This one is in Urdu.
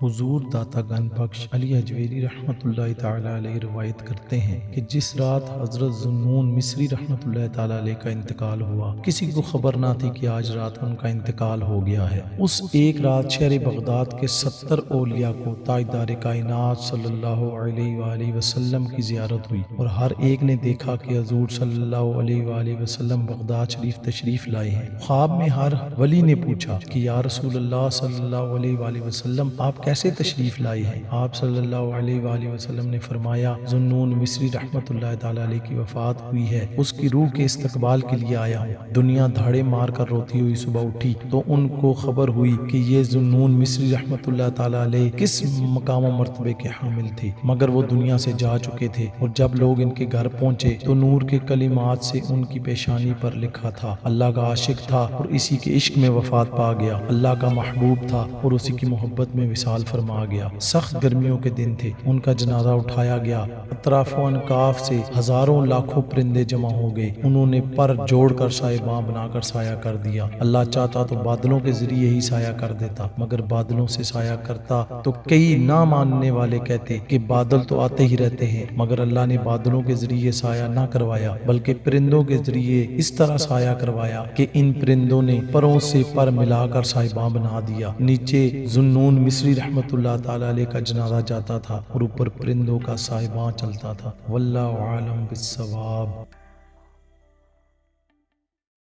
حضور داتا گن بخش علی اجویری رحمۃ اللہ تعالی علیہ روایت کرتے ہیں کہ جس رات حضرت ذوالنون مصری رحمۃ اللہ تعالی علیہ کا انتقال ہوا، کسی کو خبر نہ تھی کہ آج رات ان کا انتقال ہو گیا ہے۔ اس ایک رات شہر بغداد کے 70 اولیاء کو تاجدار کائنات صلی اللہ علیہ وآلہ وسلم کی زیارت ہوئی، اور ہر ایک نے دیکھا کہ حضور صلی اللہ علیہ وآلہ وسلم بغداد شریف تشریف لائے ہیں۔ خواب میں ہر ولی نے پوچھا کہ یا رسول اللہ صلی اللہ علیہ وآلہ وسلم، آپ کیسے تشریف لائے ہیں؟ آپ صلی اللہ علیہ وآلہ وسلم نے فرمایا، ذوالنون مصری رحمۃ اللہ تعالی علیہ کی وفات ہوئی ہے، اس کی روح کے استقبال کے لیے آیا ہوں۔ دنیا دھاڑے مار کر روتی ہوئی صبح اٹھی تو ان کو خبر ہوئی کہ یہ ذوالنون مصری رحمۃ اللہ تعالی علیہ کس مقام و مرتبے کے حامل تھے، مگر وہ دنیا سے جا چکے تھے، اور جب لوگ ان کے گھر پہنچے تو نور کے کلمات سے ان کی پیشانی پر لکھا تھا، اللہ کا عاشق تھا اور اسی کے عشق میں وفات پا گیا، اللہ کا محبوب تھا اور اسی کی محبت میں وصال فرما گیا۔ سخت گرمیوں کے دن تھے، ان کا جنازہ اٹھایا گیا، اطراف و انکاف سے ہزاروں لاکھوں پرندے جمع ہو گئے، انہوں نے پر جوڑ کر سائباں بنا کر سایہ کر دیا۔ اللہ چاہتا تو بادلوں کے ذریعے ہی سایہ کر دیتا، مگر بادلوں سے سایہ کرتا تو کئی نہ ماننے والے کہتے کہ بادل تو آتے ہی رہتے ہیں، مگر اللہ نے بادلوں کے ذریعے سایہ نہ کروایا بلکہ پرندوں کے ذریعے اس طرح سایہ کروایا کہ ان پرندوں نے پروں سے پر ملا کر سائباں بنا دیا۔ نیچے ذوالنون مصری رحمۃ اللہ تعالی علیہ کا جنازہ جاتا تھا اور اوپر پرندوں کا سائباں چلتا تھا۔ واللہ عالم بالصواب۔